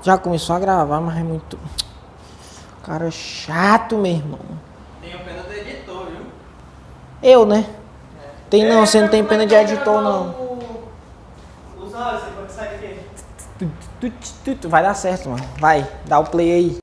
Já começou a gravar, mas é muito... Cara chato, meu irmão. Tenho pena do editor, viu? Eu, né? Tem não, você não tem pena de editor, não. Os olhos, você pode sair aqui. Vai dar certo, mano. Vai, dá o play aí.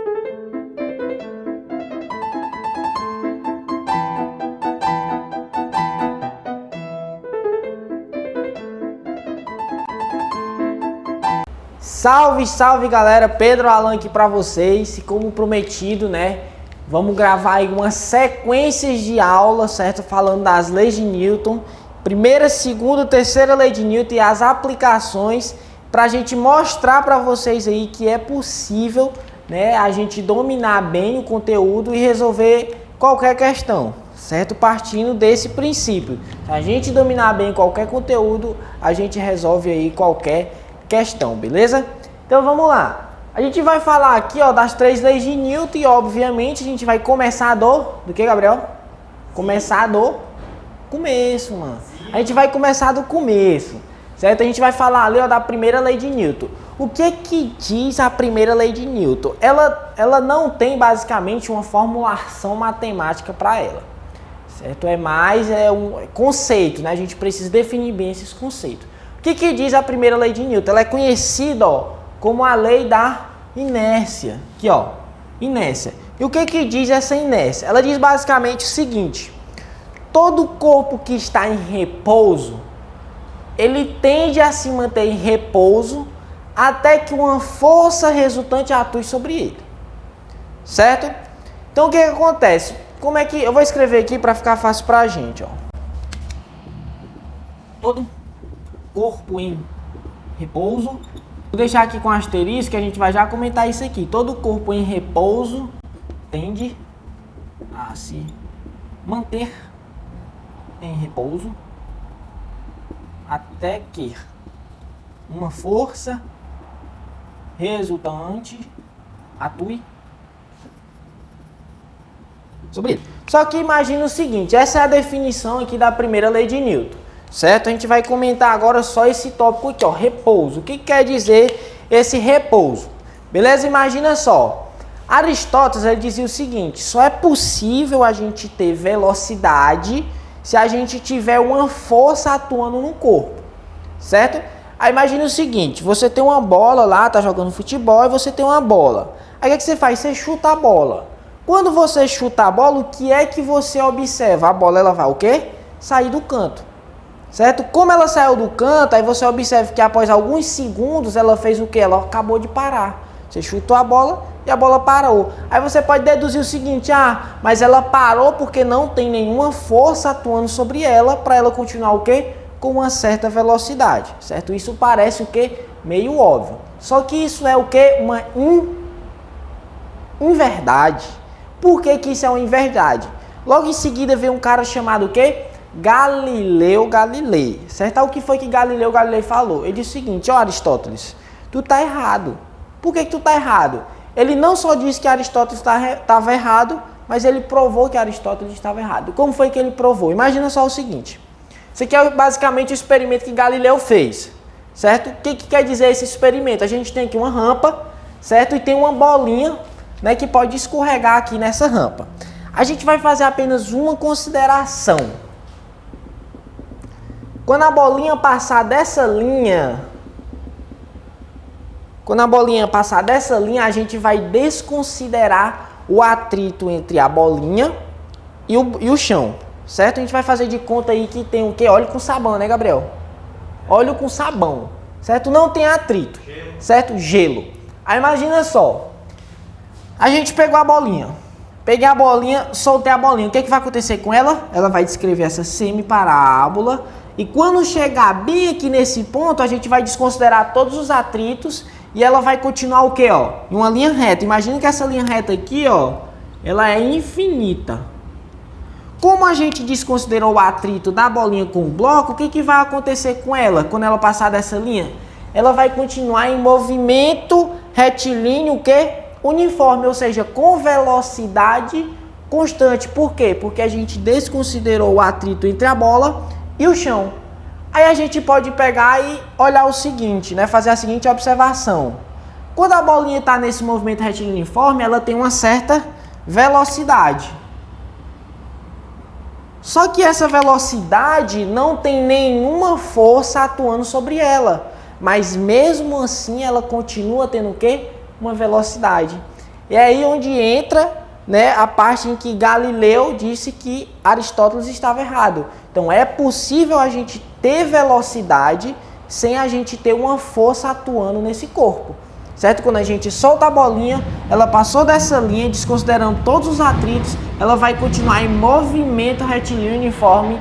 Salve, salve galera, Pedro Alan aqui pra vocês. E como prometido, né, vamos gravar aí umas sequências de aula, certo? Falando das leis de Newton, primeira, segunda, terceira lei de Newton e as aplicações, pra gente mostrar pra vocês aí que é possível, né, a gente dominar bem o conteúdo e resolver qualquer questão, certo? Partindo desse princípio. Se a gente dominar bem qualquer conteúdo, a gente resolve aí qualquer questão, beleza? Então vamos lá. A gente vai falar aqui, ó, das três leis de Newton e obviamente a gente vai começar do que, Gabriel? Começar do começo, mano. A gente vai começar do começo, certo? A gente vai falar ali, ó, da primeira lei de Newton. O que diz a primeira lei de Newton? Ela não tem basicamente uma formulação matemática para ela, certo? É mais um conceito, né? A gente precisa definir bem esses conceitos. O que diz a primeira lei de Newton? Ela é conhecida, ó, como a lei da inércia. Aqui, ó, inércia. E o que diz essa inércia? Ela diz basicamente o seguinte: todo corpo que está em repouso, ele tende a se manter em repouso até que uma força resultante atue sobre ele. Certo? Então o que acontece? Como é que eu vou escrever aqui para ficar fácil para a gente, ó? Todo corpo em repouso. Vou deixar aqui com asterisco que a gente vai já comentar isso aqui. Todo corpo em repouso tende a se manter em repouso até que uma força resultante atue sobre ele. Só que imagina o seguinte, essa é a definição aqui da primeira lei de Newton. Certo? A gente vai comentar agora só esse tópico aqui, ó, repouso. O que quer dizer esse repouso? Beleza? Imagina só. Aristóteles, ele dizia o seguinte: só é possível a gente ter velocidade se a gente tiver uma força atuando no corpo. Certo? Aí imagina o seguinte: você tem uma bola lá, tá jogando futebol e você tem uma bola. Aí o que você faz? Você chuta a bola. Quando você chuta a bola, o que é que você observa? A bola, ela vai o quê? Sair do canto. Certo? Como ela saiu do canto, aí você observa que após alguns segundos ela fez o que? Ela acabou de parar. Você chutou a bola e a bola parou. Aí você pode deduzir o seguinte: mas ela parou porque não tem nenhuma força atuando sobre ela para ela continuar o quê? Com uma certa velocidade. Certo? Isso parece o quê? Meio óbvio. Só que isso é o quê? Uma inverdade. Por que isso é uma inverdade? Logo em seguida vem um cara chamado o quê? Galileu Galilei, certo? O que foi que Galileu Galilei falou? Ele disse o seguinte: ó, Aristóteles, tu tá errado. Por que tu tá errado? Ele não só disse que Aristóteles estava errado, mas ele provou que Aristóteles estava errado. Como foi que ele provou? Imagina só o seguinte: isso aqui é basicamente o experimento que Galileu fez, certo? O que quer dizer esse experimento? A gente tem aqui uma rampa, certo? E tem uma bolinha, né, que pode escorregar aqui nessa rampa. A gente vai fazer apenas uma consideração. Quando a bolinha passar dessa linha, a gente vai desconsiderar o atrito entre a bolinha e o chão, certo? A gente vai fazer de conta aí que tem o quê? Óleo com sabão, né, Gabriel? Óleo com sabão, certo? Não tem atrito, certo? Gelo. Aí imagina só, a gente pegou a bolinha, peguei a bolinha, soltei a bolinha. O que vai acontecer com ela? Ela vai descrever essa semiparábola. E quando chegar bem aqui nesse ponto, a gente vai desconsiderar todos os atritos e ela vai continuar o quê, ó? Em uma linha reta. Imagina que essa linha reta aqui, ó, ela é infinita. Como a gente desconsiderou o atrito da bolinha com o bloco, o que vai acontecer com ela quando ela passar dessa linha? Ela vai continuar em movimento retilíneo, o quê? Uniforme, ou seja, com velocidade constante. Por quê? Porque a gente desconsiderou o atrito entre a bola e o chão. Aí a gente pode pegar e olhar o seguinte, né? Fazer a seguinte observação. Quando a bolinha está nesse movimento retilíneo uniforme, ela tem uma certa velocidade. Só que essa velocidade não tem nenhuma força atuando sobre ela. Mas mesmo assim ela continua tendo o quê? Uma velocidade. E é aí onde entra, né, a parte em que Galileu disse que Aristóteles estava errado. Então é possível a gente ter velocidade sem a gente ter uma força atuando nesse corpo. Certo? Quando a gente solta a bolinha, ela passou dessa linha, desconsiderando todos os atritos, ela vai continuar em movimento retilíneo uniforme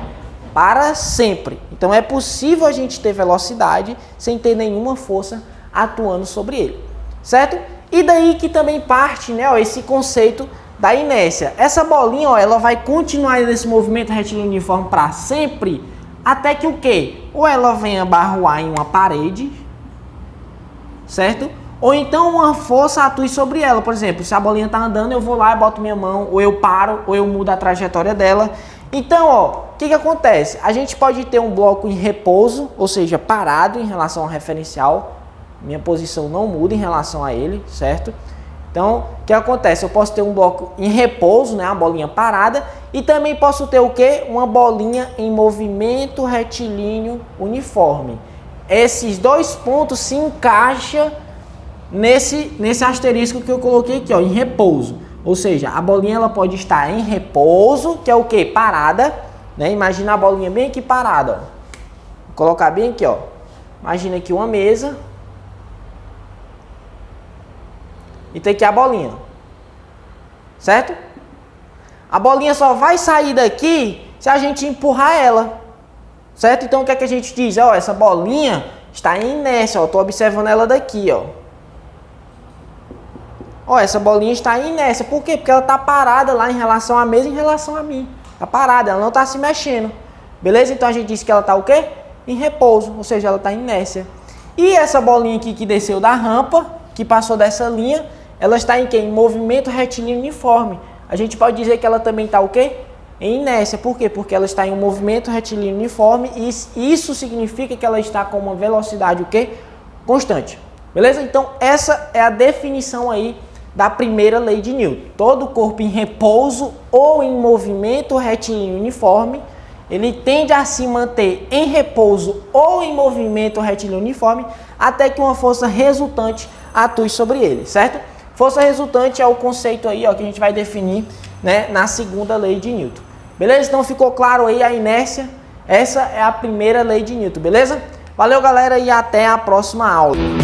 para sempre. Então é possível a gente ter velocidade sem ter nenhuma força atuando sobre ele. Certo? E daí que também parte, né, ó, esse conceito da inércia. Essa bolinha, ó, ela vai continuar nesse movimento retilíneo uniforme para sempre, até que o quê? Ou ela venha barroar em uma parede, certo? Ou então uma força atue sobre ela. Por exemplo, se a bolinha está andando, eu vou lá e boto minha mão, ou eu paro, ou eu mudo a trajetória dela. Então, ó, o que acontece? A gente pode ter um bloco em repouso, ou seja, parado em relação ao referencial. Minha posição não muda em relação a ele, certo? Então, o que acontece? Eu posso ter um bloco em repouso, né, uma bolinha parada, e também posso ter o quê? Uma bolinha em movimento retilíneo uniforme. Esses dois pontos se encaixam nesse asterisco que eu coloquei aqui, ó, em repouso. Ou seja, a bolinha ela pode estar em repouso, que é o quê? Parada, né? Imagina a bolinha bem aqui parada, ó. Vou colocar bem aqui, ó. Imagina aqui uma mesa. E tem aqui a bolinha. Certo? A bolinha só vai sair daqui se a gente empurrar ela. Certo? Então o que é que a gente diz? Ó, essa bolinha está em inércia, ó. Tô observando ela daqui, ó. Ó, essa bolinha está em inércia. Por quê? Porque ela está parada lá em relação à mesa, em relação a mim. Está parada, ela não está se mexendo. Beleza? Então a gente diz que ela está o quê? Em repouso, ou seja, ela está em inércia. E essa bolinha aqui que desceu da rampa, que passou dessa linha, ela está em quê? Em movimento retilíneo uniforme. A gente pode dizer que ela também está o quê? Em inércia. Por quê? Porque ela está em um movimento retilíneo uniforme e isso significa que ela está com uma velocidade o quê? Constante. Beleza? Então essa é a definição aí da primeira lei de Newton. Todo corpo em repouso ou em movimento retilíneo uniforme, ele tende a se manter em repouso ou em movimento retilíneo uniforme até que uma força resultante atue sobre ele, certo? Força resultante é o conceito aí, ó, que a gente vai definir, né, na segunda lei de Newton. Beleza? Então ficou claro aí a inércia? Essa é a primeira lei de Newton, beleza? Valeu, galera, e até a próxima aula.